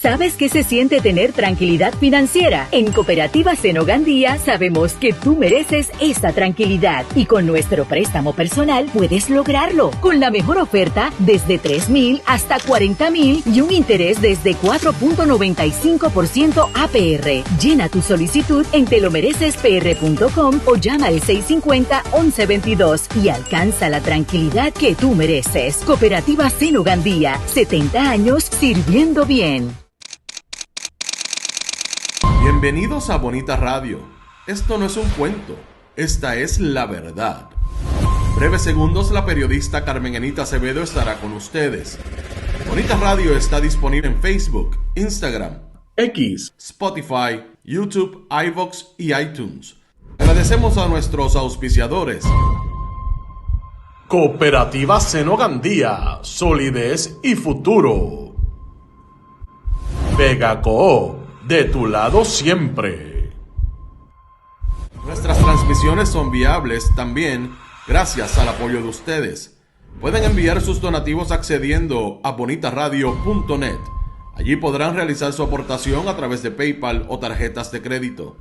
¿Sabes qué se siente tener tranquilidad financiera? En Cooperativa Seno Gandía sabemos que tú mereces esa tranquilidad y con nuestro préstamo personal puedes lograrlo con la mejor oferta desde 3,000 hasta 40,000 y un interés desde 4.95% APR. Llena tu solicitud en telomerecespr.com o llama al 650-1122 y alcanza la tranquilidad que tú mereces. Cooperativa Seno Gandía, 70 años sirviendo bien. Bienvenidos a Bonita Radio. Esto no es un cuento, esta es la verdad. En breves segundos, la periodista Carmen Enita Acevedo estará con ustedes. Bonita Radio está disponible en Facebook, Instagram, X, Spotify, YouTube, iVoox y iTunes. Agradecemos a nuestros auspiciadores. Cooperativa Seno Gandía, solidez y futuro. Vegaco, de tu lado siempre. Nuestras transmisiones son viables también gracias al apoyo de ustedes. Pueden enviar sus donativos accediendo a bonitaradio.net. Allí podrán realizar su aportación a través de PayPal o tarjetas de crédito.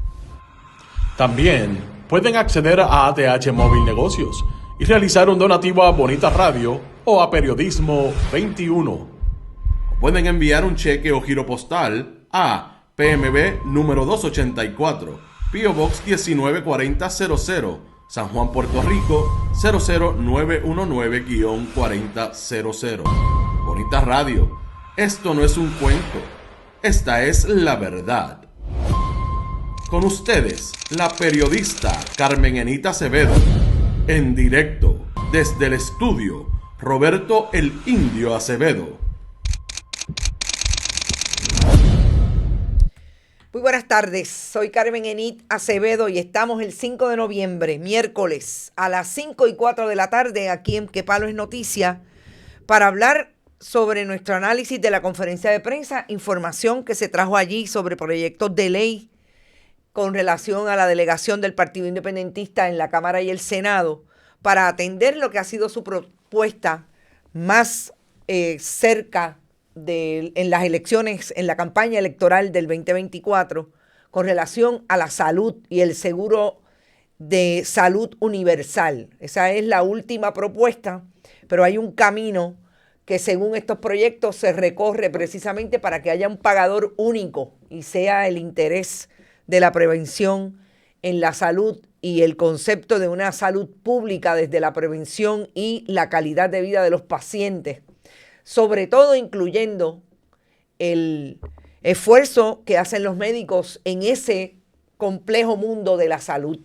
También pueden acceder a ATH Móvil Negocios y realizar un donativo a Bonita Radio o a Periodismo 21. O pueden enviar un cheque o giro postal a PMB número 284, P.O. Box 194000, San Juan, Puerto Rico 00919-4000. Bonita Radio, esto no es un cuento, esta es la verdad. Con ustedes, la periodista Carmen Enita Acevedo, en directo desde el estudio Roberto el Indio Acevedo. Muy buenas tardes, soy Carmen Enit Acevedo y estamos el 5 de noviembre, miércoles, a las 5:04 de la tarde, aquí en Que Palo es Noticia, para hablar sobre nuestro análisis de la conferencia de prensa, información que se trajo allí sobre proyectos de ley con relación a la delegación del Partido Independentista en la Cámara y el Senado, para atender lo que ha sido su propuesta más cerca en las elecciones, en la campaña electoral del 2024, con relación a la salud y el seguro de salud universal. Esa es la última propuesta, pero hay un camino que según estos proyectos se recorre precisamente para que haya un pagador único y sea el interés de la prevención en la salud y el concepto de una salud pública desde la prevención y la calidad de vida de los pacientes, sobre todo incluyendo el esfuerzo que hacen los médicos en ese complejo mundo de la salud.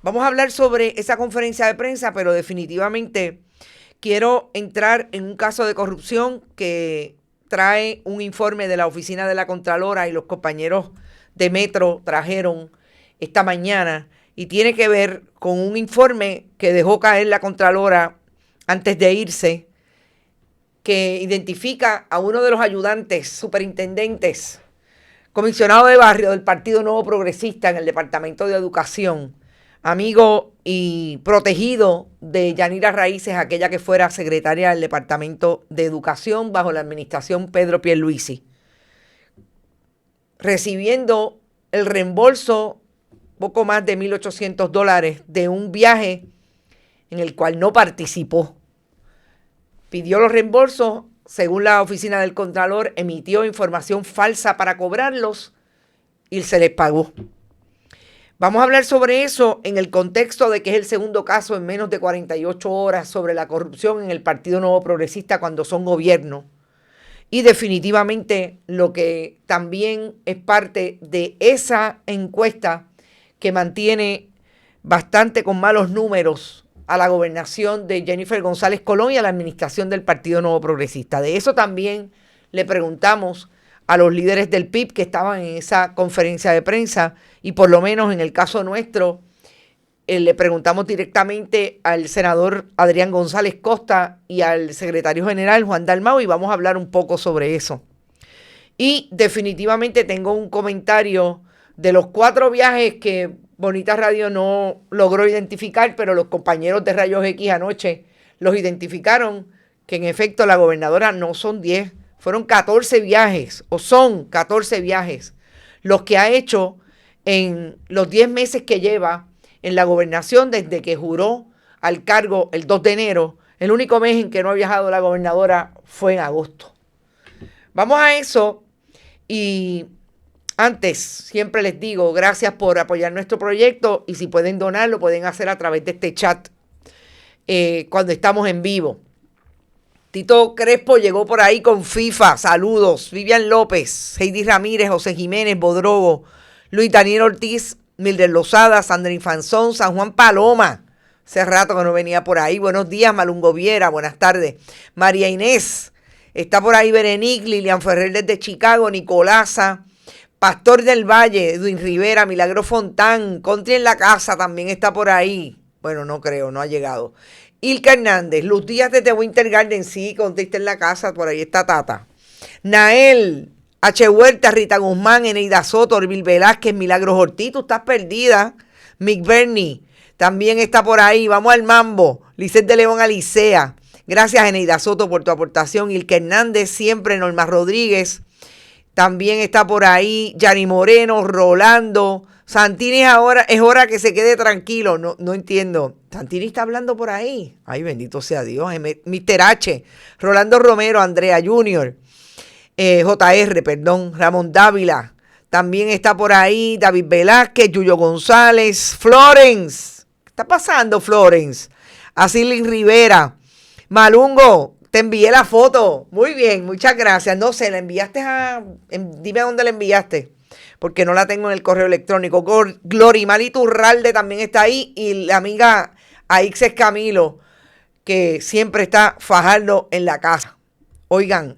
Vamos a hablar sobre esa conferencia de prensa, pero definitivamente quiero entrar en un caso de corrupción que trae un informe de la Oficina de la Contralora y los compañeros de Metro trajeron esta mañana y tiene que ver con un informe que dejó caer la Contralora antes de irse, que identifica a uno de los ayudantes, superintendentes, comisionado de barrio del Partido Nuevo Progresista en el Departamento de Educación, amigo y protegido de Yanira Raíces, aquella que fuera secretaria del Departamento de Educación bajo la administración Pedro Pierluisi, recibiendo el reembolso, poco más de $1,800, de un viaje en el cual no participó. Pidió los reembolsos, según la oficina del Contralor, emitió información falsa para cobrarlos y se les pagó. Vamos a hablar sobre eso en el contexto de que es el segundo caso en menos de 48 horas sobre la corrupción en el Partido Nuevo Progresista cuando son gobierno. Y definitivamente lo que también es parte de esa encuesta que mantiene bastante con malos números a la gobernación de Jennifer González Colón y a la administración del Partido Nuevo Progresista. De eso también le preguntamos a los líderes del PIB que estaban en esa conferencia de prensa y por lo menos en el caso nuestro le preguntamos directamente al senador Adrián González Costa y al secretario general Juan Dalmau y vamos a hablar un poco sobre eso. Y definitivamente tengo un comentario de los 4 viajes que Bonita Radio no logró identificar, pero los compañeros de Rayos X anoche los identificaron, que en efecto la gobernadora no son 10 Fueron 14 viajes, o son 14 viajes, los que ha hecho en los 10 meses que lleva en la gobernación desde que juró al cargo el 2 de enero. El único mes en que no ha viajado la gobernadora fue en agosto. Vamos a eso y antes siempre les digo gracias por apoyar nuestro proyecto y si pueden donar lo pueden hacer a través de este chat cuando estamos en vivo. Tito Crespo llegó por ahí con FIFA, saludos. Vivian López, Heidi Ramírez, José Jiménez, Bodrogo, Luis Daniel Ortiz, Mildred Lozada, Sandra Infanzón, San Juan Paloma. Hace rato que no venía por ahí. Buenos días, Malungo Viera, buenas tardes. María Inés, está por ahí Berenice, Lilian Ferrer desde Chicago, Nicolasa, Pastor del Valle, Edwin Rivera, Milagro Fontán, Country en la casa también está por ahí. Bueno, no creo, no ha llegado. Ilka Hernández, Luz Díaz desde Winter Garden, sí, Country en la casa, por ahí está Tata. Nael, H. Huerta, Rita Guzmán, Eneida Soto, Orvil Velázquez, Milagros Ortiz, tú estás perdida. Mick Bernie también está por ahí. Vamos al mambo. Lisset de León Alicea. Gracias, Eneida Soto, por tu aportación. Ilka Hernández, siempre. Norma Rodríguez. También está por ahí. Yani Moreno, Rolando. Santini es hora que se quede tranquilo. No entiendo. Santini está hablando por ahí. Ay, bendito sea Dios. Mr. H. Rolando Romero, Andrea Junior. JR, perdón, Ramón Dávila, también está por ahí, David Velázquez, Yuyo González, Florence, ¿qué está pasando, Florence? Asilin Rivera, Malungo, te envié la foto, muy bien, muchas gracias, no sé, la enviaste dime a dónde la enviaste, porque no la tengo en el correo electrónico. Glorimari Turralde también está ahí, y la amiga Aixes Camilo, que siempre está fajando en la casa. Oigan,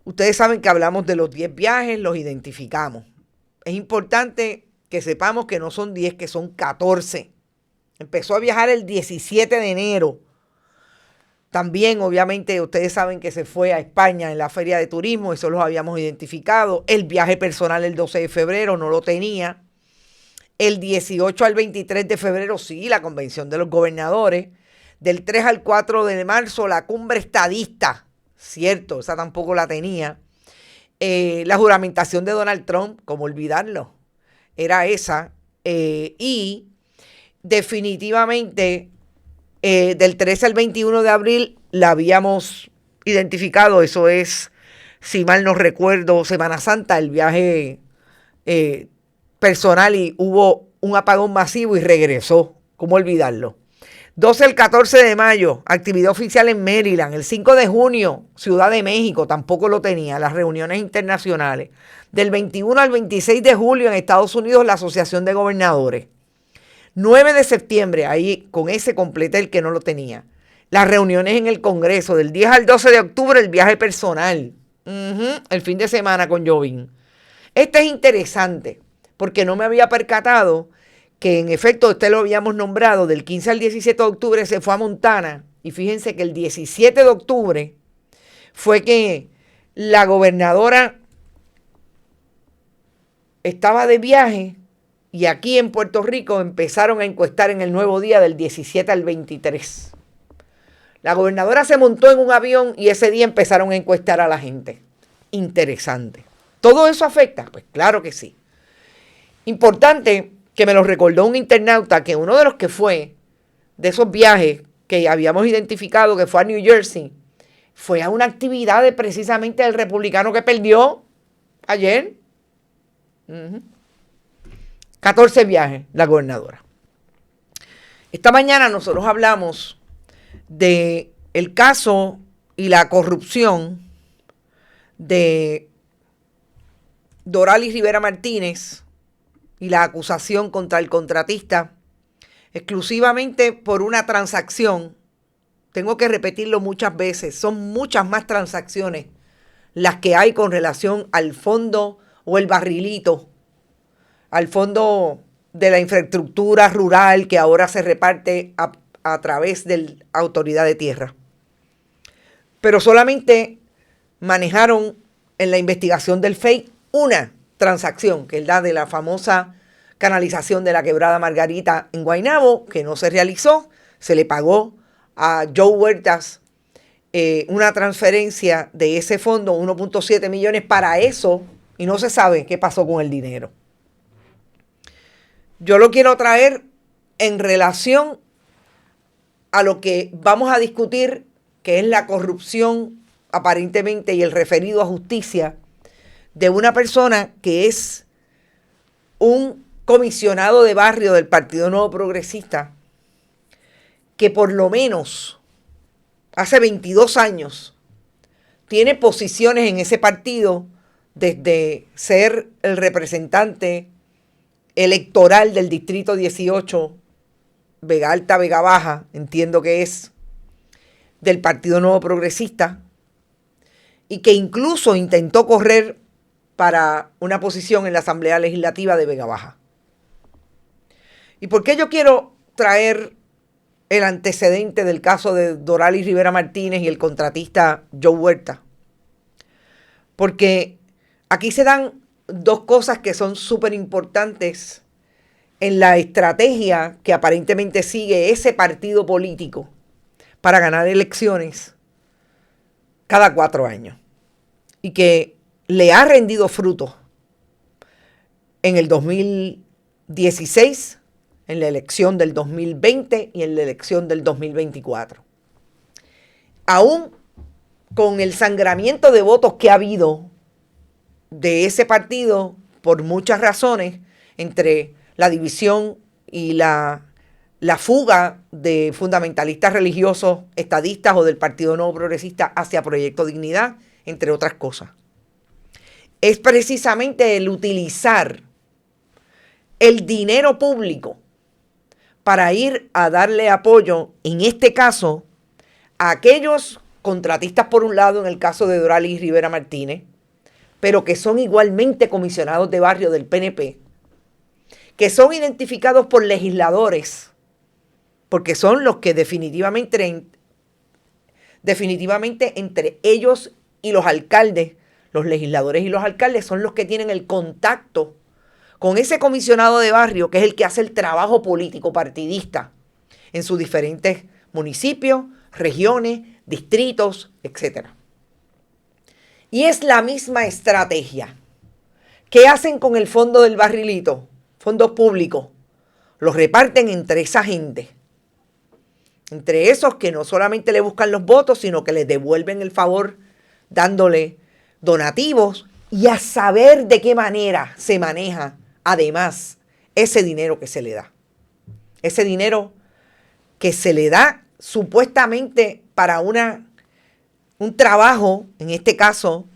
ustedes saben que hablamos de los 10 viajes, los identificamos. Es importante que sepamos que no son 10, que son 14. Empezó a viajar el 17 de enero. También, obviamente, ustedes saben que se fue a España en la Feria de Turismo, eso los habíamos identificado. El viaje personal el 12 de febrero no lo tenía. El 18 al 23 de febrero, sí, la convención de los gobernadores. Del 3 al 4 de marzo, la cumbre estadista. Cierto, esa tampoco la tenía. La juramentación de Donald Trump, ¿cómo olvidarlo? Era esa. Y definitivamente del 13 al 21 de abril la habíamos identificado. Eso es, si mal no recuerdo, Semana Santa, el viaje personal, y hubo un apagón masivo y regresó. ¿Cómo olvidarlo? 12 al 14 de mayo, actividad oficial en Maryland. El 5 de junio, Ciudad de México, tampoco lo tenía, las reuniones internacionales. Del 21 al 26 de julio en Estados Unidos, la Asociación de Gobernadores. 9 de septiembre, ahí con ese completé el que no lo tenía. Las reuniones en el Congreso. Del 10 al 12 de octubre, el viaje personal. El fin de semana con Jovín. Este es interesante, porque no me había percatado que en efecto lo habíamos nombrado. Del 15 al 17 de octubre se fue a Montana, y fíjense que el 17 de octubre fue que la gobernadora estaba de viaje, y aquí en Puerto Rico empezaron a encuestar en el Nuevo Día del 17 al 23. La gobernadora se montó en un avión y ese día empezaron a encuestar a la gente. Interesante. ¿Todo eso afecta? Pues claro que sí. Importante, que me lo recordó un internauta, que uno de los que fue de esos viajes que habíamos identificado, que fue a New Jersey, fue a una actividad de precisamente del republicano que perdió ayer. 14 viajes la gobernadora. Esta mañana nosotros hablamos de el caso y la corrupción de Doralis Rivera Martínez y la acusación contra el contratista exclusivamente por una transacción. Tengo que repetirlo muchas veces, son muchas más transacciones las que hay con relación al fondo o el barrilito, al fondo de la infraestructura rural que ahora se reparte a través de la Autoridad de Tierra. Pero solamente manejaron en la investigación del FEI una transacción, que es la de la famosa canalización de la Quebrada Margarita en Guaynabo, que no se realizó. Se le pagó a Joe Huertas una transferencia de ese fondo, 1.7 millones para eso, y no se sabe qué pasó con el dinero. Yo lo quiero traer en relación a lo que vamos a discutir, que es la corrupción aparentemente y el referido a justicia de una persona que es un comisionado de barrio del Partido Nuevo Progresista, que por lo menos hace 22 años tiene posiciones en ese partido, desde ser el representante electoral del Distrito 18, Vega Alta, Vega Baja, entiendo que es, del Partido Nuevo Progresista, y que incluso intentó correr para una posición en la Asamblea Legislativa de Vega Baja. ¿Y por qué yo quiero traer el antecedente del caso de Doralis Rivera Martínez y el contratista Joe Huerta? Porque aquí se dan dos cosas que son súper importantes en la estrategia que aparentemente sigue ese partido político para ganar elecciones cada 4 años, y que le ha rendido fruto en el 2016, en la elección del 2020 y en la elección del 2024. Aún con el sangramiento de votos que ha habido de ese partido por muchas razones, entre la división y la fuga de fundamentalistas religiosos, estadistas o del Partido Nuevo Progresista hacia Proyecto Dignidad, entre otras cosas. Es precisamente el utilizar el dinero público para ir a darle apoyo, en este caso, a aquellos contratistas, por un lado, en el caso de Doralis Rivera Martínez, pero que son igualmente comisionados de barrio del PNP, que son identificados por legisladores, porque son los que definitivamente entre ellos y los alcaldes, los legisladores y los alcaldes son los que tienen el contacto con ese comisionado de barrio, que es el que hace el trabajo político partidista en sus diferentes municipios, regiones, distritos, etc. Y es la misma estrategia. ¿Qué hacen con el fondo del barrilito? Fondos públicos. Los reparten entre esa gente. Entre esos que no solamente le buscan los votos, sino que les devuelven el favor dándole donativos, y a saber de qué manera se maneja además ese dinero que se le da. Ese dinero que se le da supuestamente para un trabajo, en este caso,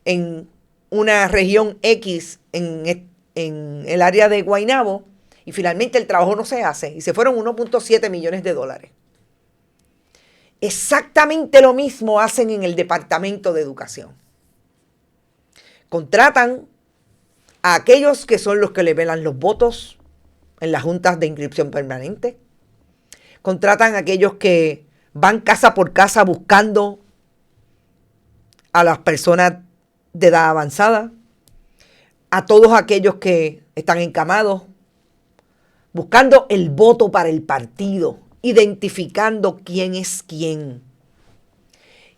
en una región X en el área de Guaynabo, y finalmente el trabajo no se hace y se fueron 1.7 millones de dólares. Exactamente lo mismo hacen en el Departamento de Educación. Contratan a aquellos que son los que le velan los votos en las juntas de inscripción permanente. Contratan a aquellos que van casa por casa buscando a las personas de edad avanzada, a todos aquellos que están encamados, buscando el voto para el partido, identificando quién es quién.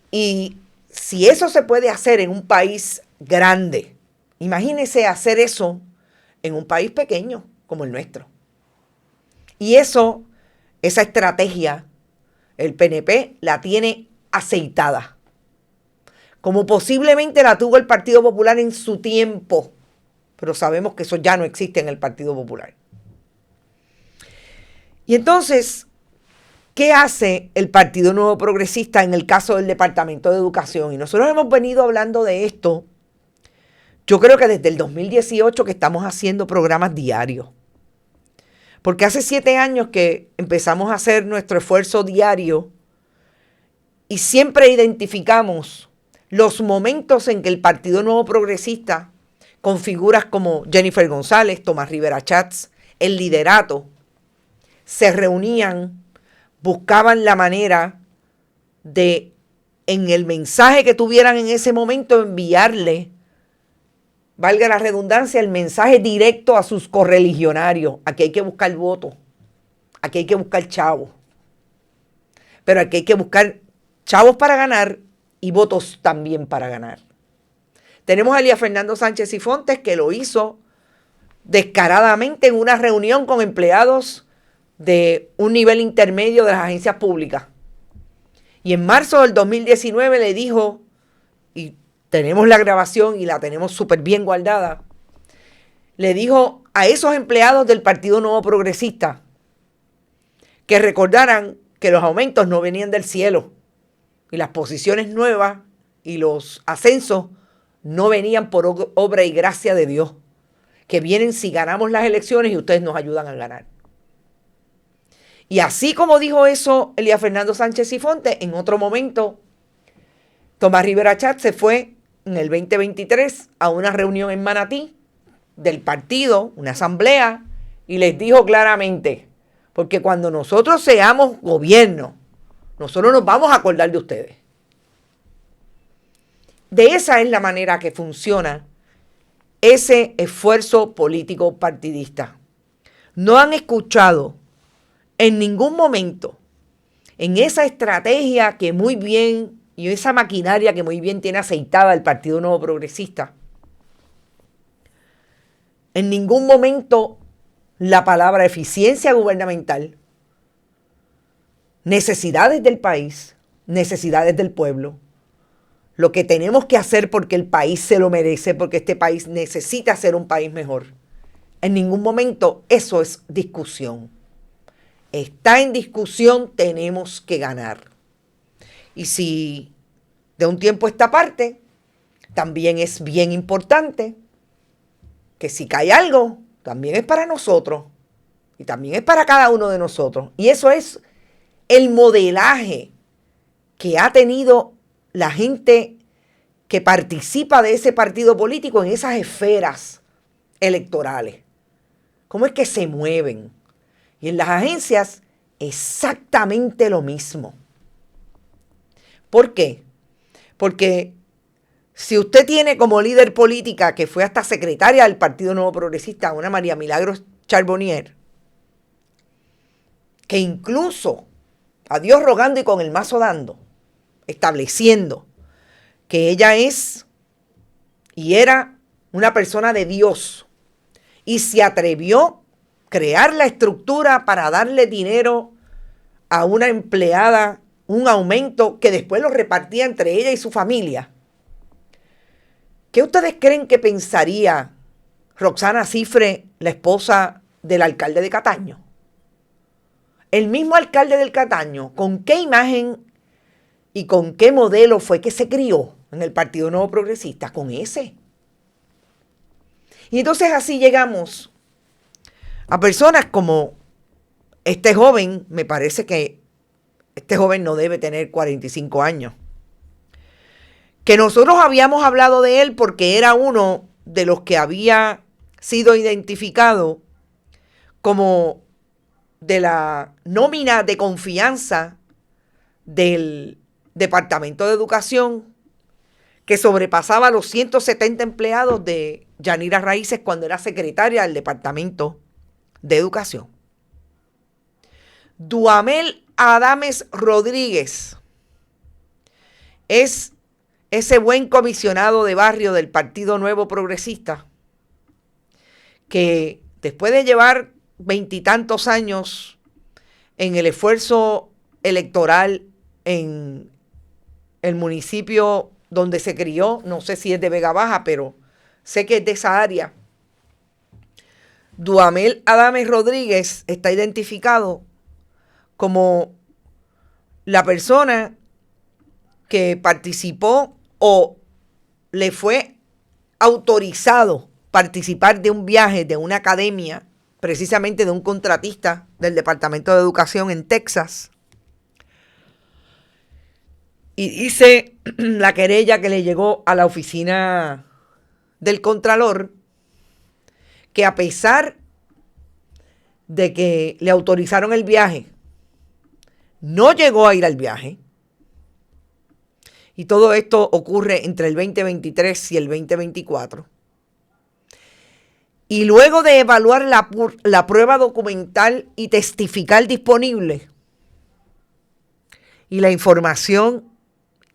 Y si eso se puede hacer en un país grande, imagínese hacer eso en un país pequeño como el nuestro. Y esa estrategia, el PNP la tiene aceitada, como posiblemente la tuvo el Partido Popular en su tiempo, pero sabemos que eso ya no existe en el Partido Popular. Y entonces, ¿qué hace el Partido Nuevo Progresista en el caso del Departamento de Educación? Y nosotros hemos venido hablando de esto, yo creo que desde el 2018 que estamos haciendo programas diarios. Porque hace 7 años que empezamos a hacer nuestro esfuerzo diario y siempre identificamos los momentos en que el Partido Nuevo Progresista, con figuras como Jennifer González, Tomás Rivera Chats, el liderato, se reunían, buscaban la manera de, en el mensaje que tuvieran en ese momento, enviarle, valga la redundancia, el mensaje directo a sus correligionarios. Aquí hay que buscar voto, aquí hay que buscar chavo, pero aquí hay que buscar chavos para ganar y votos también para ganar. Tenemos a Elías Fernando Sánchez Sifontes, que lo hizo descaradamente en una reunión con empleados de un nivel intermedio de las agencias públicas. Y en marzo del 2019 le dijo, y tenemos la grabación y la tenemos súper bien guardada, le dijo a esos empleados del Partido Nuevo Progresista que recordaran que los aumentos no venían del cielo y las posiciones nuevas y los ascensos no venían por obra y gracia de Dios, que vienen si ganamos las elecciones y ustedes nos ayudan a ganar. Y así como dijo eso Elías Fernando Sánchez Sifontes, en otro momento Tomás Rivera Chatz se fue en el 2023 a una reunión en Manatí del partido, una asamblea, y les dijo claramente, porque cuando nosotros seamos gobierno, nosotros nos vamos a acordar de ustedes. De esa es la manera que funciona ese esfuerzo político partidista. No han escuchado en ningún momento en esa estrategia que muy bien y esa maquinaria que muy bien tiene aceitada el Partido Nuevo Progresista. En ningún momento la palabra eficiencia gubernamental, necesidades del país, necesidades del pueblo, lo que tenemos que hacer porque el país se lo merece, porque este país necesita ser un país mejor. En ningún momento eso es discusión. Está en discusión, tenemos que ganar. Y si de un tiempo a esta parte, también es bien importante que si cae algo, también es para nosotros y también es para cada uno de nosotros. Y eso es el modelaje que ha tenido la gente que participa de ese partido político en esas esferas electorales. ¿Cómo es que se mueven? Y en las agencias, exactamente lo mismo. ¿Por qué? Porque si usted tiene como líder política, que fue hasta secretaria del Partido Nuevo Progresista, una María Milagros Charbonnier, que incluso a Dios rogando y con el mazo dando, estableciendo que ella es y era una persona de Dios, y se atrevió a crear la estructura para darle dinero a una empleada, un aumento que después lo repartía entre ella y su familia. ¿Qué ustedes creen que pensaría Roxana Cifre, la esposa del alcalde de Cataño? El mismo alcalde del Cataño, ¿con qué imagen y con qué modelo fue que se crió en el Partido Nuevo Progresista? Con ese. Y entonces así llegamos a personas como este joven. Me parece que este joven no debe tener 45 años. Que nosotros habíamos hablado de él porque era uno de los que había sido identificado como de la nómina de confianza del Departamento de Educación, que sobrepasaba los 170 empleados de Yanira Raíces cuando era secretaria del Departamento de Educación. Duhamel Adames Rodríguez es ese buen comisionado de barrio del Partido Nuevo Progresista que después de llevar 20 y tantos años en el esfuerzo electoral en el municipio donde se crió, no sé si es de Vega Baja, pero sé que es de esa área. Duhamel Adames Rodríguez está identificado como la persona que participó o le fue autorizado participar de un viaje de una academia, precisamente de un contratista del Departamento de Educación en Texas. Y dice la querella que le llegó a la oficina del Contralor que a pesar de que le autorizaron el viaje, no llegó a ir al viaje. Y todo esto ocurre entre el 2023 y el 2024. Y luego de evaluar la prueba documental y testifical disponible y la información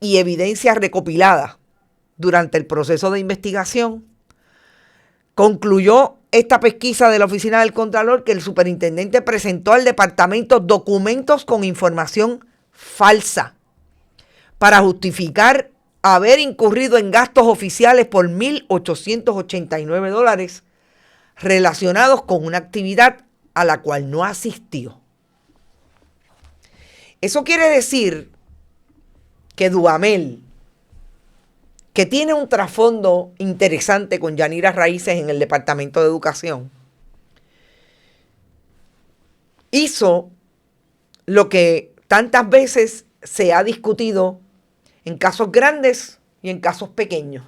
y evidencia recopilada durante el proceso de investigación, concluyó esta pesquisa de la Oficina del Contralor que el superintendente presentó al departamento documentos con información falsa para justificar haber incurrido en gastos oficiales por $1,889 relacionados con una actividad a la cual no asistió. Eso quiere decir que Duhamel, que tiene un trasfondo interesante con Yanira Raíces en el Departamento de Educación, hizo lo que tantas veces se ha discutido en casos grandes y en casos pequeños.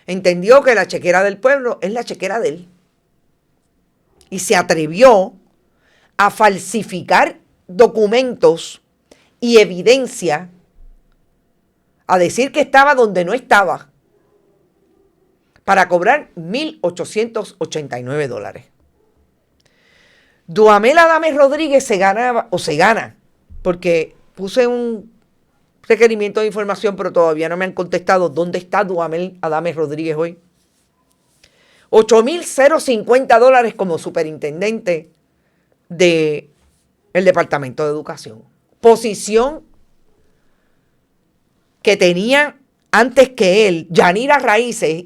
Entendió que la chequera del pueblo es la chequera de él. Y se atrevió a falsificar documentos y evidencia, a decir que estaba donde no estaba, para cobrar $1,889. Duhamel Adames Rodríguez se gana, porque puse un requerimiento de información, pero todavía no me han contestado dónde está Duhamel Adames Rodríguez hoy. $8,050 como superintendente del Departamento de Educación. Posición que tenía antes que él Yanira Raíces,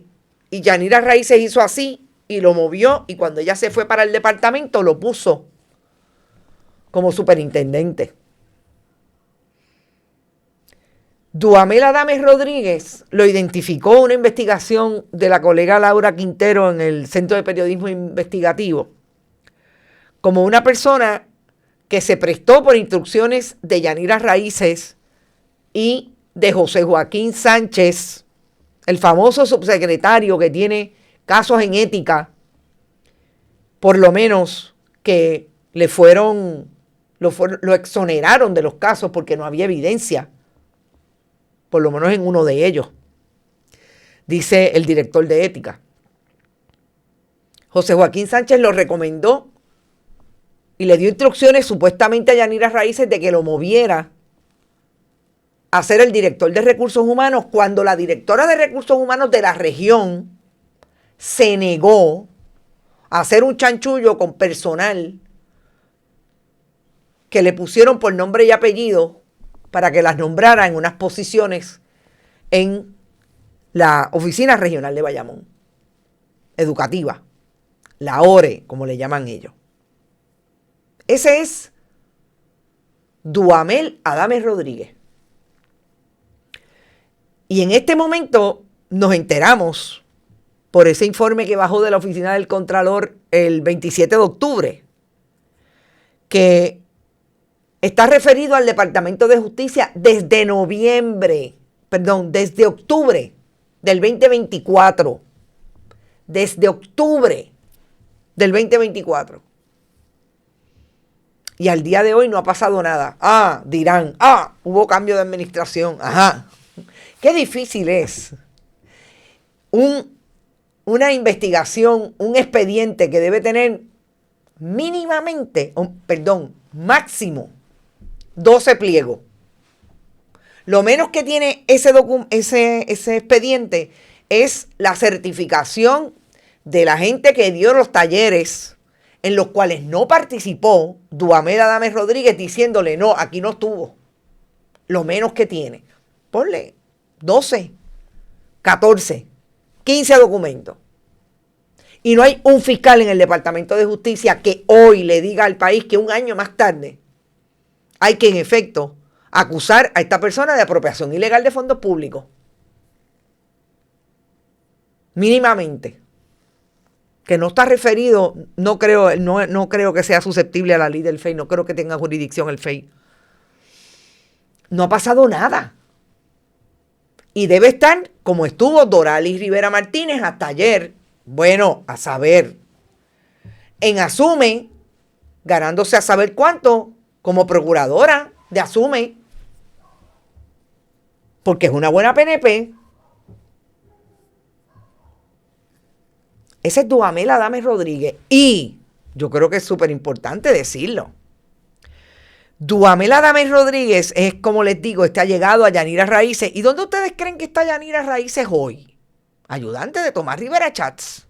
y Yanira Raíces hizo así y lo movió, y cuando ella se fue para el departamento lo puso como superintendente. Duhamel Adames Rodríguez lo identificó una investigación de la colega Laura Quintero en el Centro de Periodismo Investigativo como una persona que se prestó por instrucciones de Yanira Raíces y de José Joaquín Sánchez, el famoso subsecretario que tiene casos en ética, por lo menos que lo exoneraron de los casos porque no había evidencia, por lo menos en uno de ellos, dice el director de ética. José Joaquín Sánchez lo recomendó y le dio instrucciones supuestamente a Yanira Raíces de que lo moviera a ser el director de recursos humanos, cuando la directora de recursos humanos de la región se negó a hacer un chanchullo con personal que le pusieron por nombre y apellido para que las nombrara en unas posiciones en la Oficina Regional de Bayamón, educativa, la ORE, como le llaman ellos. Ese es Duhamel Adames Rodríguez. Y en este momento nos enteramos, por ese informe que bajó de la Oficina del Contralor el 27 de octubre, que está referido al Departamento de Justicia desde octubre del 2024. Desde octubre del 2024. Y al día de hoy no ha pasado nada. Dirán, hubo cambio de administración. Ajá. Qué difícil es una investigación, un expediente que debe tener máximo 12 pliegos. Lo menos que tiene ese expediente es la certificación de la gente que dio los talleres en los cuales no participó Duhamel Adames Rodríguez, diciéndole, no, aquí no estuvo. Lo menos que tiene. Ponle 12, 14, 15 documentos. Y no hay un fiscal en el Departamento de Justicia que hoy le diga al país que un año más tarde hay que, en efecto, acusar a esta persona de apropiación ilegal de fondos públicos. Mínimamente. Que no está referido, no creo que sea susceptible a la ley del FEI, no creo que tenga jurisdicción el FEI. No ha pasado nada. Y debe estar como estuvo Doralis Rivera Martínez hasta ayer. Bueno, a saber. En Asume, ganándose a saber cuánto, como procuradora de Asume, porque es una buena PNP. Ese es Duhamel Adames Rodríguez. Y yo creo que es súper importante decirlo. Duamel Adames Rodríguez es, como les digo, está llegado a Yanira Raíces. ¿Y dónde ustedes creen que está Yanira Raíces hoy? Ayudante de Tomás Rivera Chats.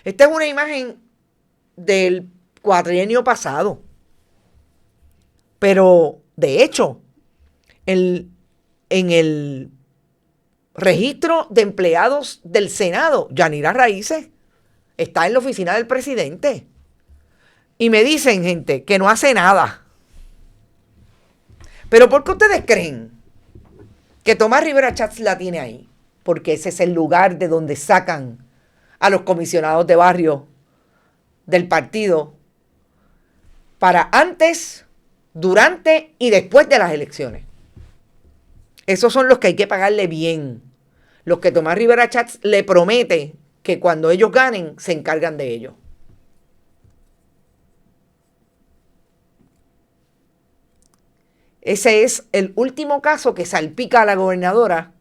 Esta es una imagen del cuatrienio pasado. Pero, de hecho, en el registro de empleados del Senado, Yanira Raíces está en la oficina del presidente. Y me dicen, gente, que no hace nada. Pero ¿por qué ustedes creen que Tomás Rivera Chats la tiene ahí? Porque ese es el lugar de donde sacan a los comisionados de barrio del partido para antes, durante y después de las elecciones. Esos son los que hay que pagarle bien. Los que Tomás Rivera Chats le promete que cuando ellos ganen se encargan de ellos. Ese es el último caso que salpica a la gobernadora,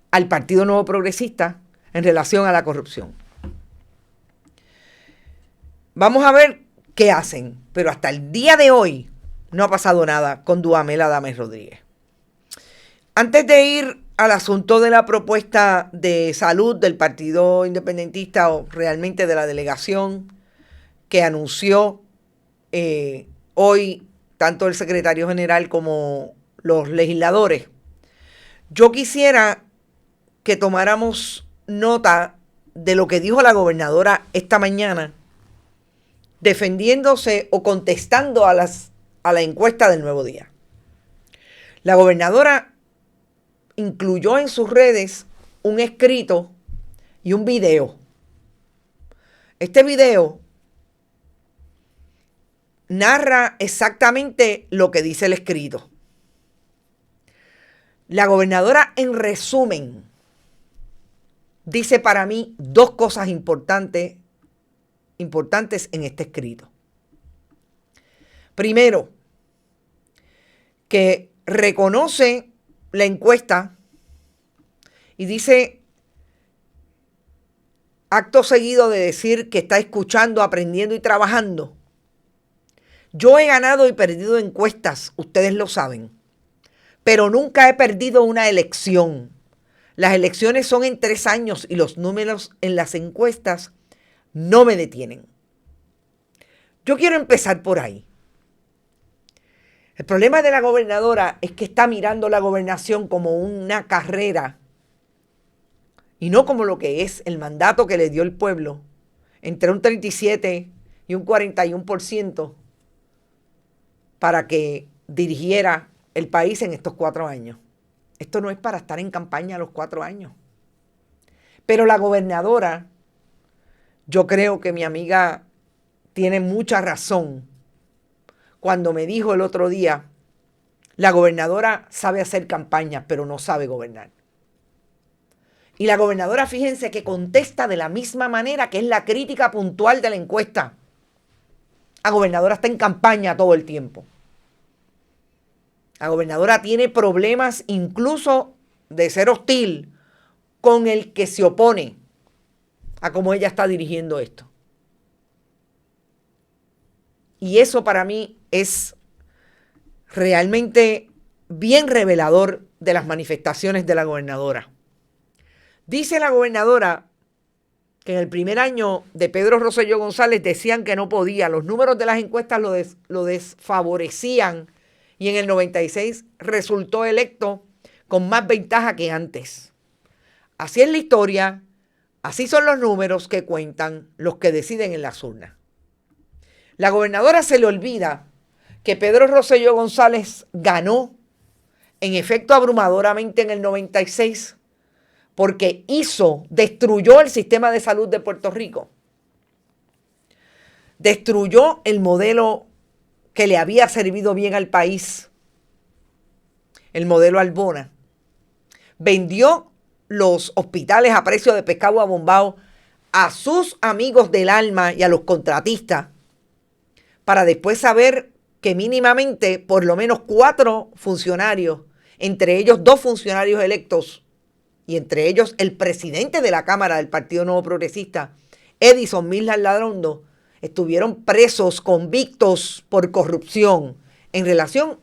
al Partido Nuevo Progresista, en relación a la corrupción. Vamos a ver qué hacen, pero hasta el día de hoy no ha pasado nada con Duamel Adames Rodríguez. Antes de ir al asunto de la propuesta de salud del Partido Independentista, o realmente de la delegación que anunció hoy tanto el secretario general como los legisladores, yo quisiera que tomáramos nota de lo que dijo la gobernadora esta mañana, defendiéndose o contestando a la encuesta del Nuevo Día. La gobernadora incluyó en sus redes un escrito y un video. Este video narra exactamente lo que dice el escrito. La gobernadora, en resumen, dice para mí dos cosas importantes en este escrito. Primero, que reconoce la encuesta y dice, acto seguido de decir que está escuchando, aprendiendo y trabajando: yo he ganado y perdido encuestas, ustedes lo saben, pero nunca he perdido una elección. Las elecciones son en 3 años y los números en las encuestas no me detienen. Yo quiero empezar por ahí. El problema de la gobernadora es que está mirando la gobernación como una carrera y no como lo que es el mandato que le dio el pueblo, entre un 37 y un 41%, para que dirigiera el país en estos 4 años. Esto no es para estar en campaña a los 4 años. Pero la gobernadora, yo creo que mi amiga tiene mucha razón cuando me dijo el otro día, la gobernadora sabe hacer campaña, pero no sabe gobernar. Y la gobernadora, fíjense que contesta de la misma manera, que es la crítica puntual de la encuesta. La gobernadora está en campaña todo el tiempo. La gobernadora tiene problemas incluso de ser hostil con el que se opone a cómo ella está dirigiendo esto. Y eso para mí es realmente bien revelador de las manifestaciones de la gobernadora. Dice la gobernadora que en el primer año de Pedro Rosselló González decían que no podía, los números de las encuestas lo desfavorecían, y en el 96 resultó electo con más ventaja que antes. Así es la historia, así son los números que cuentan los que deciden en las urnas. La gobernadora se le olvida que Pedro Rosselló González ganó en efecto abrumadoramente en el 96 porque destruyó el sistema de salud de Puerto Rico. Destruyó el modelo que le había servido bien al país, el modelo Albona. Vendió los hospitales a precio de pescado abombado a sus amigos del alma y a los contratistas, para después saber que mínimamente por lo menos 4 funcionarios, entre ellos 2 funcionarios electos, y entre ellos el presidente de la Cámara del Partido Nuevo Progresista, Edison Millar Ladrondo, estuvieron presos, convictos por corrupción en relación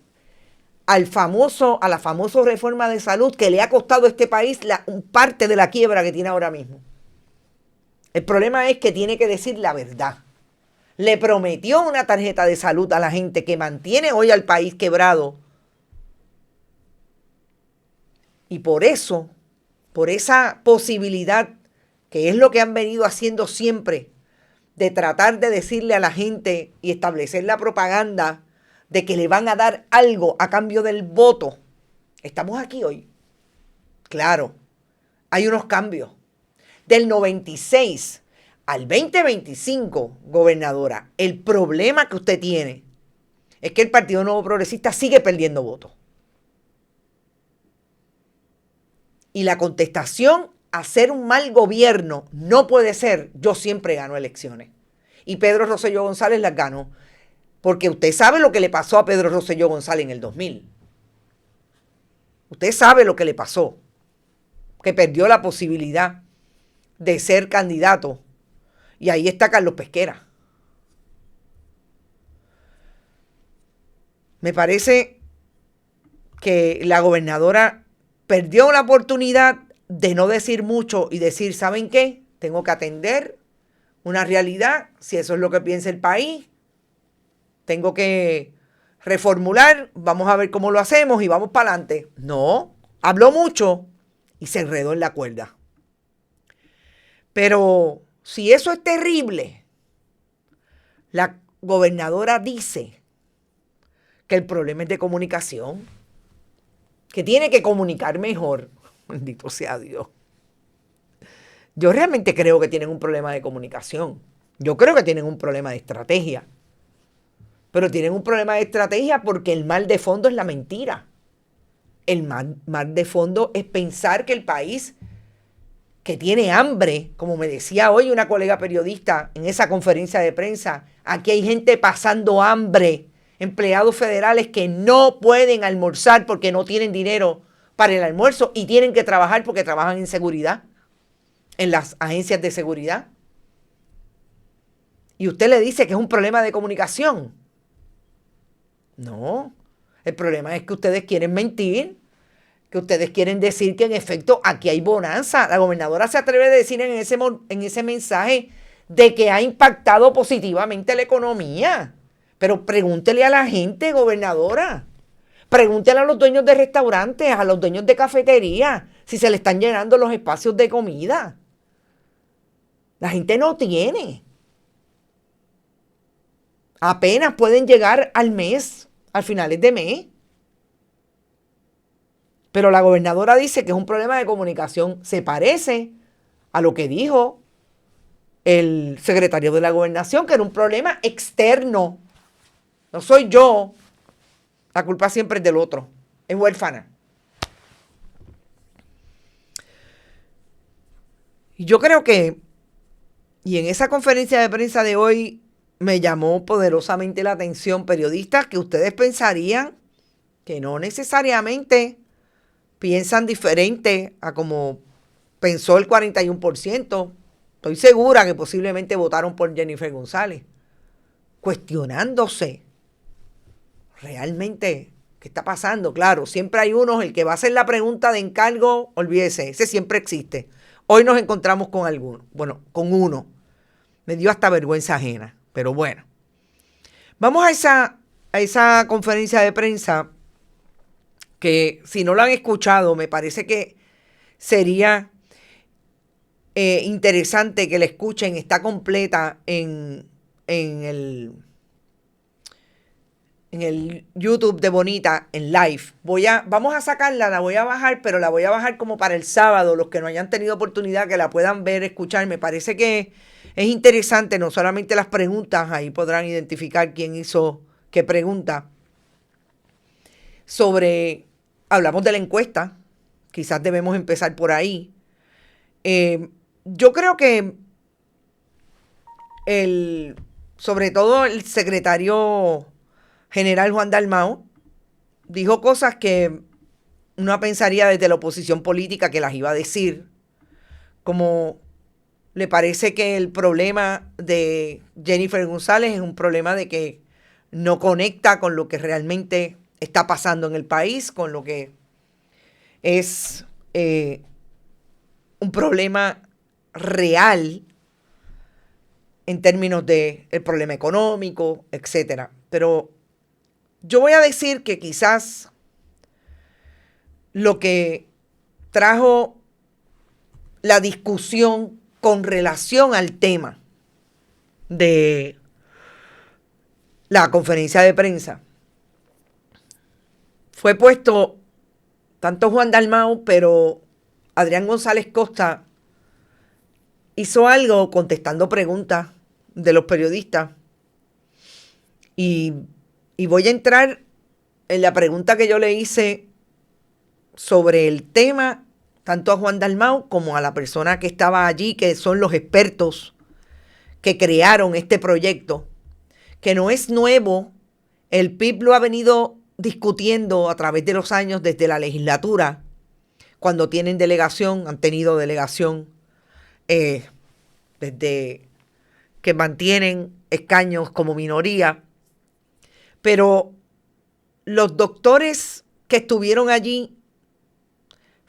a la famosa reforma de salud que le ha costado a este país parte de la quiebra que tiene ahora mismo. El problema es que tiene que decir la verdad. Le prometió una tarjeta de salud a la gente que mantiene hoy al país quebrado. Y por eso, por esa posibilidad, que es lo que han venido haciendo siempre, de tratar de decirle a la gente y establecer la propaganda de que le van a dar algo a cambio del voto. Estamos aquí hoy. Claro, hay unos cambios. Del 96 al 2025, gobernadora, el problema que usted tiene es que el Partido Nuevo Progresista sigue perdiendo votos. Y la contestación a hacer un mal gobierno no puede ser yo siempre gano elecciones. Y Pedro Rosselló González las ganó. Porque usted sabe lo que le pasó a Pedro Rosselló González en el 2000. Usted sabe lo que le pasó. Que perdió la posibilidad de ser candidato. Y ahí está Carlos Pesquera. Me parece que la gobernadora perdió la oportunidad de no decir mucho y decir, ¿saben qué? Tengo que atender una realidad, si eso es lo que piensa el país. Tengo que reformular, vamos a ver cómo lo hacemos y vamos para adelante. No, habló mucho y se enredó en la cuerda. Pero si eso es terrible, la gobernadora dice que el problema es de comunicación, que tiene que comunicar mejor. Bendito sea Dios. Yo realmente creo que tienen un problema de comunicación. Yo creo que tienen un problema de estrategia. Pero tienen un problema de estrategia porque el mal de fondo es la mentira. El mal de fondo es pensar que el país que tiene hambre, como me decía hoy una colega periodista en esa conferencia de prensa, aquí hay gente pasando hambre, empleados federales que no pueden almorzar porque no tienen dinero para el almuerzo y tienen que trabajar porque trabajan en seguridad, en las agencias de seguridad. Y usted le dice que es un problema de comunicación. No, el problema es que ustedes quieren mentir, que ustedes quieren decir que en efecto aquí hay bonanza. La gobernadora se atreve a decir en ese mensaje de que ha impactado positivamente la economía. Pero pregúntele a la gente, gobernadora. Pregúntele a los dueños de restaurantes, a los dueños de cafetería, si se le están llenando los espacios de comida. La gente no tiene. Apenas pueden llegar al mes, al finales de mes. Pero la gobernadora dice que es un problema de comunicación. Se parece a lo que dijo el secretario de la Gobernación, que era un problema externo. No soy yo. La culpa siempre es del otro. Es huérfana. Y yo creo que, y en esa conferencia de prensa de hoy, me llamó poderosamente la atención periodistas que ustedes pensarían que no necesariamente piensan diferente a como pensó el 41%. Estoy segura que posiblemente votaron por Jennifer González, cuestionándose realmente qué está pasando. Claro, siempre hay unos, el que va a hacer la pregunta de encargo, olvídese, ese siempre existe. Hoy nos encontramos con alguno, bueno, con uno. Me dio hasta vergüenza ajena, pero bueno. Vamos a esa conferencia de prensa que si no lo han escuchado, me parece que sería interesante que la escuchen. Está completa en el YouTube de Bonita, en live. Vamos a sacarla, la voy a bajar, pero la voy a bajar como para el sábado. Los que no hayan tenido oportunidad que la puedan ver, escuchar. Me parece que es interesante, no solamente las preguntas, ahí podrán identificar quién hizo qué pregunta. Hablamos de la encuesta, quizás debemos empezar por ahí. Yo creo que sobre todo el secretario general Juan Dalmau dijo cosas que uno pensaría desde la oposición política que las iba a decir, como le parece que el problema de Jennifer González es un problema de que no conecta con lo que realmente está pasando en el país, con lo que es un problema real en términos de el problema económico, etcétera. Pero yo voy a decir que quizás lo que trajo la discusión con relación al tema de la conferencia de prensa fue puesto tanto Juan Dalmau, pero Adrián González Costa hizo algo contestando preguntas de los periodistas. Y voy a entrar en la pregunta que yo le hice sobre el tema, tanto a Juan Dalmau como a la persona que estaba allí, que son los expertos que crearon este proyecto, que no es nuevo. El PIB lo ha venido discutiendo a través de los años desde la legislatura, cuando tienen delegación, han tenido delegación desde que mantienen escaños como minoría. Pero los doctores que estuvieron allí,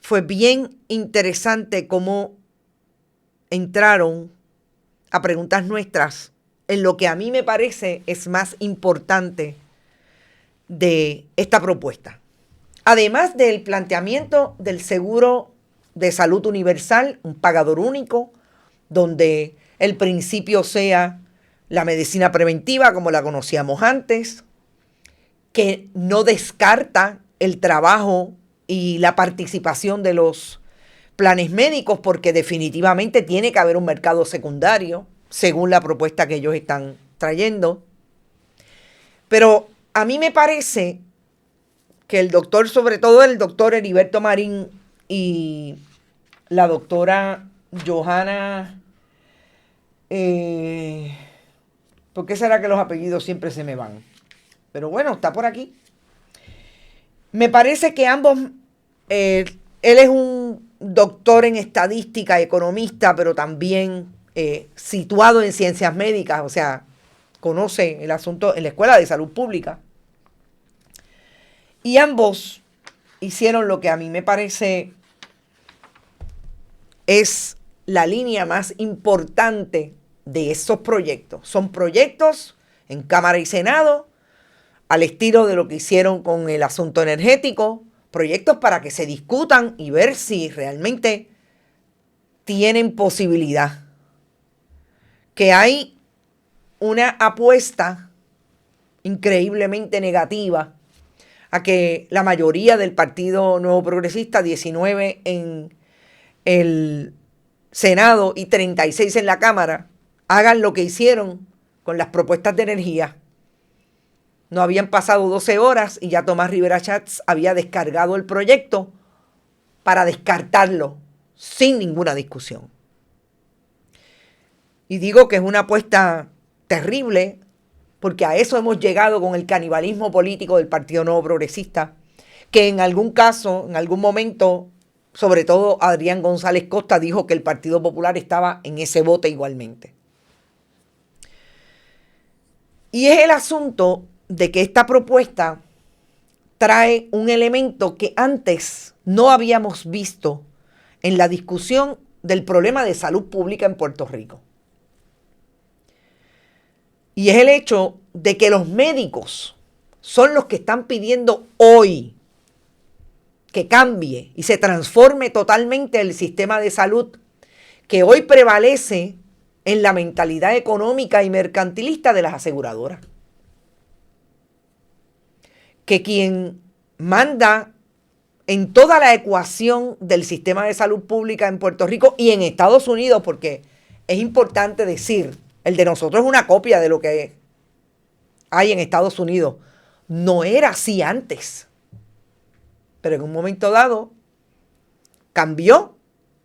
fue bien interesante cómo entraron a preguntas nuestras en lo que a mí me parece es más importante de esta propuesta. Además del planteamiento del seguro de salud universal, un pagador único, donde el principio sea la medicina preventiva como la conocíamos antes, que no descarta el trabajo y la participación de los planes médicos, porque definitivamente tiene que haber un mercado secundario, según la propuesta que ellos están trayendo. Pero a mí me parece que el doctor, sobre todo el doctor Heriberto Marín y la doctora Johanna, ¿por qué será que los apellidos siempre se me van? Pero bueno, está por aquí. Me parece que ambos, él es un doctor en estadística, economista, pero también situado en ciencias médicas, o sea, conoce el asunto en la Escuela de Salud Pública. Y ambos hicieron lo que a mí me parece es la línea más importante de esos proyectos. Son proyectos en Cámara y Senado, al estilo de lo que hicieron con el asunto energético, proyectos para que se discutan y ver si realmente tienen posibilidad. Que hay una apuesta increíblemente negativa a que la mayoría del Partido Nuevo Progresista, 19 en el Senado y 36 en la Cámara, hagan lo que hicieron con las propuestas de energía. No habían pasado 12 horas y ya Tomás Rivera Schatz había descargado el proyecto para descartarlo sin ninguna discusión. Y digo que es una apuesta terrible, porque a eso hemos llegado con el canibalismo político del Partido Nuevo Progresista, que en algún caso, en algún momento, sobre todo Adrián González Costa dijo que el Partido Popular estaba en ese bote igualmente. Y es el asunto de que esta propuesta trae un elemento que antes no habíamos visto en la discusión del problema de salud pública en Puerto Rico. Y es el hecho de que los médicos son los que están pidiendo hoy que cambie y se transforme totalmente el sistema de salud que hoy prevalece en la mentalidad económica y mercantilista de las aseguradoras. Que quien manda en toda la ecuación del sistema de salud pública en Puerto Rico y en Estados Unidos, porque es importante decir, el de nosotros es una copia de lo que hay en Estados Unidos. No era así antes. Pero en un momento dado cambió.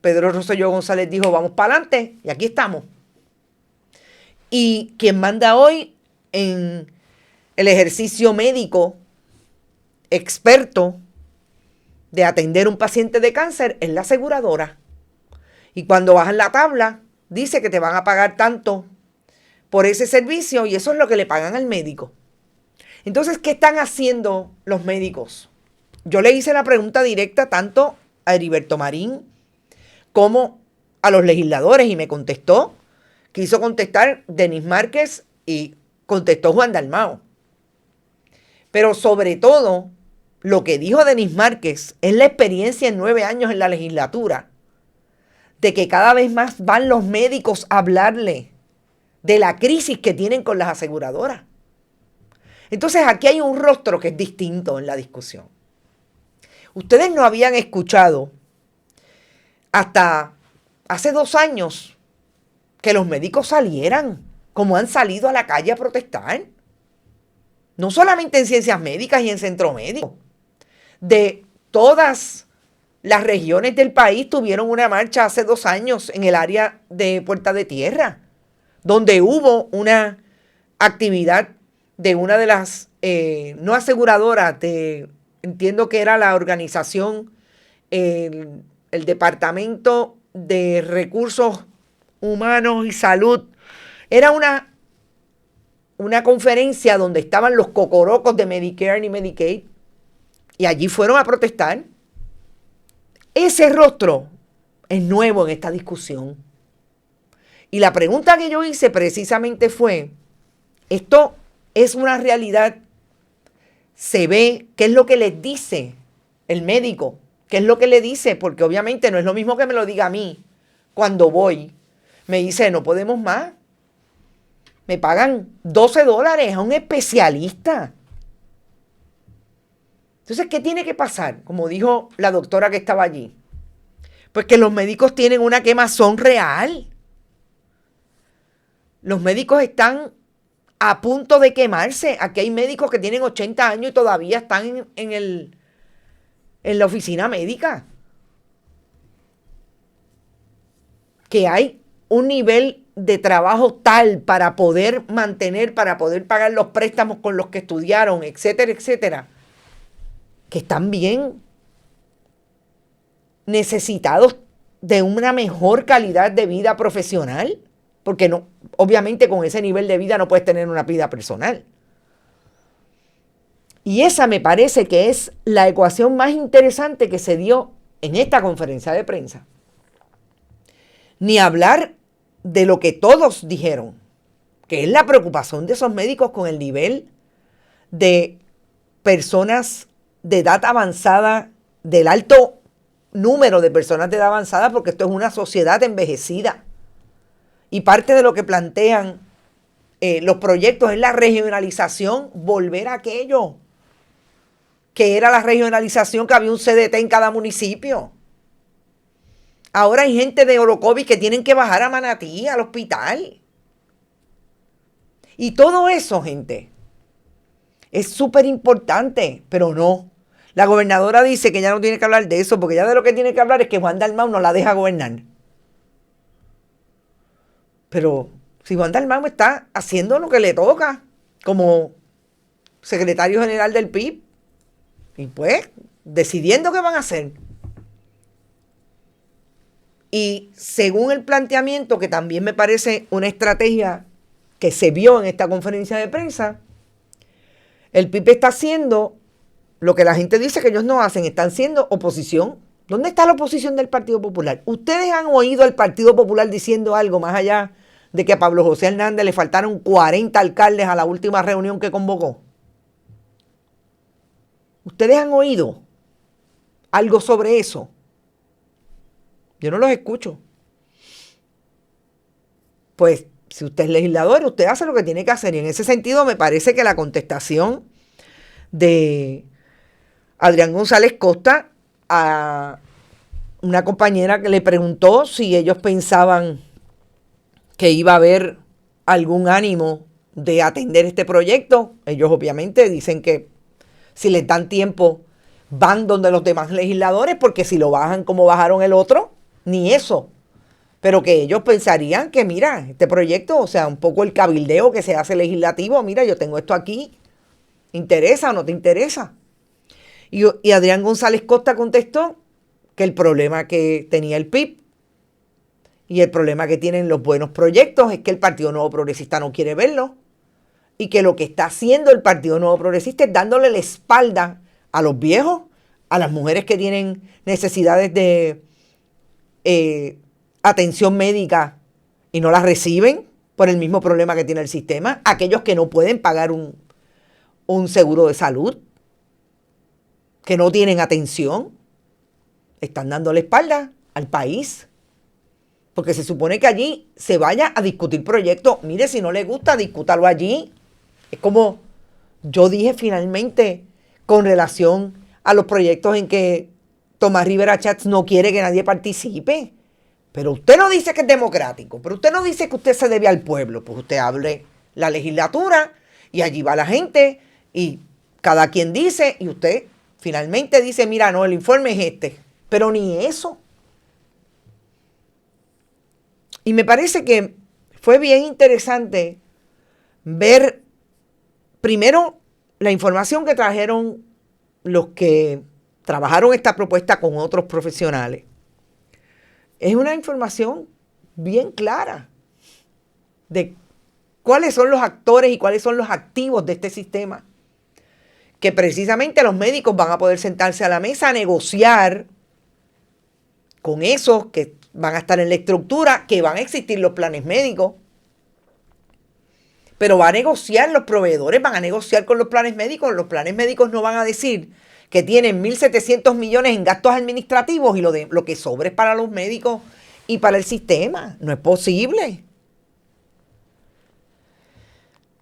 Pedro Rosselló González dijo, vamos para adelante, y aquí estamos. Y quien manda hoy en el ejercicio médico experto de atender un paciente de cáncer es la aseguradora. Y cuando bajan la tabla, dice que te van a pagar tanto por ese servicio y eso es lo que le pagan al médico. Entonces, ¿qué están haciendo los médicos? Yo le hice la pregunta directa tanto a Heriberto Marín como a los legisladores y me contestó. Quiso contestar Denis Márquez y contestó Juan Dalmau. Pero sobre todo, lo que dijo Denis Márquez es la experiencia en 9 años en la legislatura, de que cada vez más van los médicos a hablarle de la crisis que tienen con las aseguradoras. Entonces aquí hay un rostro que es distinto en la discusión. Ustedes no habían escuchado hasta hace 2 años que los médicos salieran como han salido a la calle a protestar. No solamente en ciencias médicas y en centro médico. De todas las regiones del país tuvieron una marcha hace 2 años en el área de Puerta de Tierra, donde hubo una actividad de una de las, no aseguradoras, entiendo que era la organización, el Departamento de Recursos Humanos y Salud. Era una conferencia donde estaban los cocorocos de Medicare y Medicaid y allí fueron a protestar. Ese rostro es nuevo en esta discusión. Y la pregunta que yo hice precisamente fue, ¿esto es una realidad? ¿Se ve? ¿Qué es lo que les dice el médico? ¿Qué es lo que le dice? Porque obviamente no es lo mismo que me lo diga a mí cuando voy. Me dice, no podemos más. Me pagan $12 a un especialista. Entonces, ¿qué tiene que pasar? Como dijo la doctora que estaba allí. Pues que los médicos tienen una quemazón real. Los médicos están a punto de quemarse. Aquí hay médicos que tienen 80 años y todavía están en la oficina médica. Que hay un nivel de trabajo tal para poder mantener, para poder pagar los préstamos con los que estudiaron, etcétera, etcétera, que están bien necesitados de una mejor calidad de vida profesional, porque no, obviamente con ese nivel de vida no puedes tener una vida personal. Y esa me parece que es la ecuación más interesante que se dio en esta conferencia de prensa. Ni hablar de lo que todos dijeron, que es la preocupación de esos médicos con el nivel de personas de edad avanzada, del alto número de personas de edad avanzada, porque esto es una sociedad envejecida. Y parte de lo que plantean los proyectos es la regionalización, volver a aquello que era la regionalización, que había un CDT en cada municipio. Ahora hay gente de Orocovis que tienen que bajar a Manatí, al hospital. Y todo eso, gente, es súper importante, pero no. La gobernadora dice que ya no tiene que hablar de eso, porque ya de lo que tiene que hablar es que Juan Dalmau no la deja gobernar. Pero si Juan Dalmau está haciendo lo que le toca como secretario general del PIB, y pues decidiendo qué van a hacer. Y según el planteamiento, que también me parece una estrategia que se vio en esta conferencia de prensa, el PIB está haciendo lo que la gente dice que ellos no hacen, están siendo oposición. ¿Dónde está la oposición del Partido Popular? ¿Ustedes han oído al Partido Popular diciendo algo más allá de que a Pablo José Hernández le faltaron 40 alcaldes a la última reunión que convocó? ¿Ustedes han oído algo sobre eso? Yo no los escucho. Pues si usted es legislador, usted hace lo que tiene que hacer. Y en ese sentido me parece que la contestación de Adrián González Costa a una compañera que le preguntó si ellos pensaban que iba a haber algún ánimo de atender este proyecto. Ellos obviamente dicen que si les dan tiempo van donde los demás legisladores, porque si lo bajan como bajaron el otro, ni eso. Pero que ellos pensarían que, mira, este proyecto, o sea, un poco el cabildeo que se hace legislativo, mira, yo tengo esto aquí, ¿interesa o no te interesa? Y Adrián González Costa contestó que el problema que tenía el PIB Y el problema que tienen los buenos proyectos es que el Partido Nuevo Progresista no quiere verlo. Y que lo que está haciendo el Partido Nuevo Progresista es dándole la espalda a los viejos, a las mujeres que tienen necesidades de atención médica y no las reciben por el mismo problema que tiene el sistema, aquellos que no pueden pagar un seguro de salud, que no tienen atención, están dando la espalda al país. Porque se supone que allí se vaya a discutir proyectos. Mire, si no le gusta, discútalo allí. Es como yo dije finalmente con relación a los proyectos en que Tomás Rivera Schatz no quiere que nadie participe. Pero usted no dice que es democrático, pero usted no dice que usted se debe al pueblo. Pues usted hable la legislatura y allí va la gente y cada quien dice y usted finalmente dice, mira, no, el informe es este. Pero ni eso. Y me parece que fue bien interesante ver primero la información que trajeron los que trabajaron esta propuesta con otros profesionales. Es una información bien clara de cuáles son los actores y cuáles son los activos de este sistema. Que precisamente los médicos van a poder sentarse a la mesa a negociar con esos que van a estar en la estructura, que van a existir los planes médicos. Pero va a negociar, los proveedores van a negociar con los planes médicos. Los planes médicos no van a decir que tienen 1.700 millones en gastos administrativos y lo que sobra es para los médicos y para el sistema. No es posible.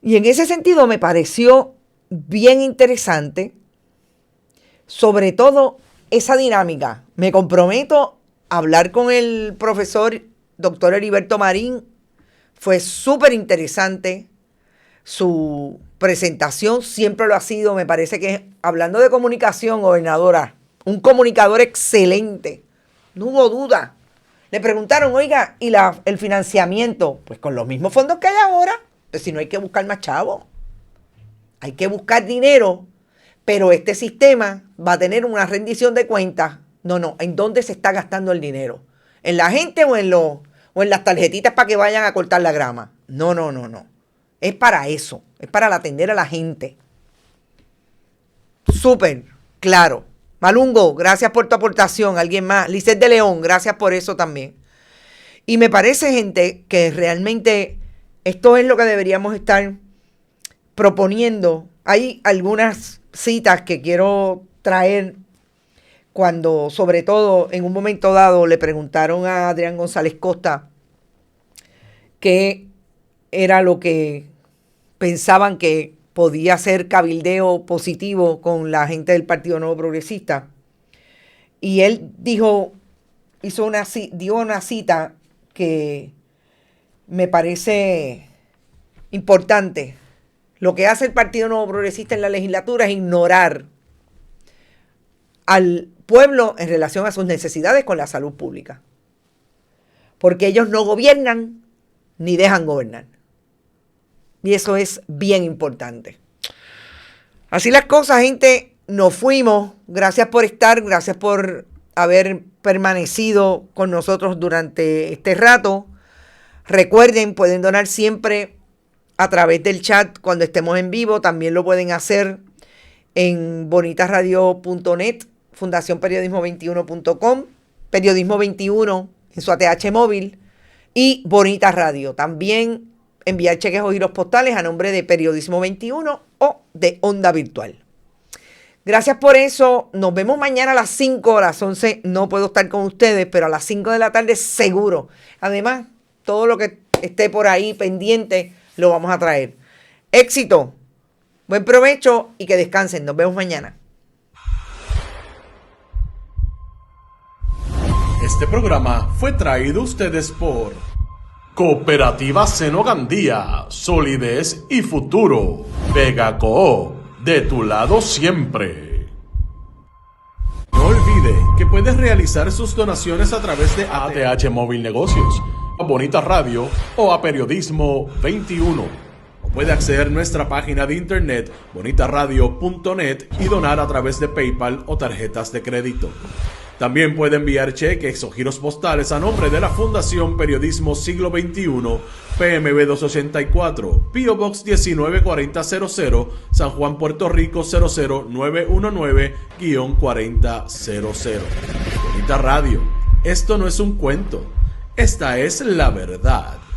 Y en ese sentido me pareció bien interesante, sobre todo esa dinámica. Me comprometo a hablar con el profesor doctor Heriberto Marín. Fue súper interesante su presentación, siempre lo ha sido. Me parece que, hablando de comunicación, gobernadora, un comunicador excelente, no hubo duda. Le preguntaron, oiga, ¿y el financiamiento? Pues con los mismos fondos que hay ahora, pues si no hay que buscar más chavos. Hay que buscar dinero, pero este sistema va a tener una rendición de cuentas. No, ¿en dónde se está gastando el dinero? ¿En la gente o en las tarjetitas para que vayan a cortar la grama? No. Es para eso, es para atender a la gente. Súper claro. Malungo, gracias por tu aportación. ¿Alguien más? Lisset de León, gracias por eso también. Y me parece, gente, que realmente esto es lo que deberíamos estar proponiendo. Hay algunas citas que quiero traer cuando, sobre todo, en un momento dado le preguntaron a Adrián González Costa qué era lo que pensaban que podía ser cabildeo positivo con la gente del Partido Nuevo Progresista. Y él dijo, dio una cita que me parece importante. Lo que hace el Partido Nuevo Progresista en la legislatura es ignorar al pueblo en relación a sus necesidades con la salud pública. Porque ellos no gobiernan ni dejan gobernar. Y eso es bien importante. Así las cosas, gente. Nos fuimos. Gracias por estar. Gracias por haber permanecido con nosotros durante este rato. Recuerden, pueden donar siempre a través del chat cuando estemos en vivo. También lo pueden hacer en bonitasradio.net, fundacionperiodismo21.com, Periodismo 21 en su ATH móvil y Bonitas Radio. También enviar cheques o giros postales a nombre de Periodismo 21 o de Onda Virtual. Gracias por eso. Nos vemos mañana a las 5, a las 11. No puedo estar con ustedes, pero a las 5 de la tarde seguro. Además, todo lo que esté por ahí pendiente lo vamos a traer. Éxito, buen provecho y que descansen. Nos vemos mañana. Este programa fue traído a ustedes por Cooperativa Seno Gandía, solidez y futuro. Vega Coop, de tu lado siempre. No olvide que puedes realizar sus donaciones a través de ATH Móvil Negocios, a Bonita Radio o a Periodismo 21. O puede acceder a nuestra página de internet bonitaradio.net y donar a través de PayPal o tarjetas de crédito. También puede enviar cheques o giros postales a nombre de la Fundación Periodismo Siglo XXI, PMB 284, P.O. Box 194000, San Juan, Puerto Rico 00919-4000. Bonita Radio, esto no es un cuento, esta es la verdad.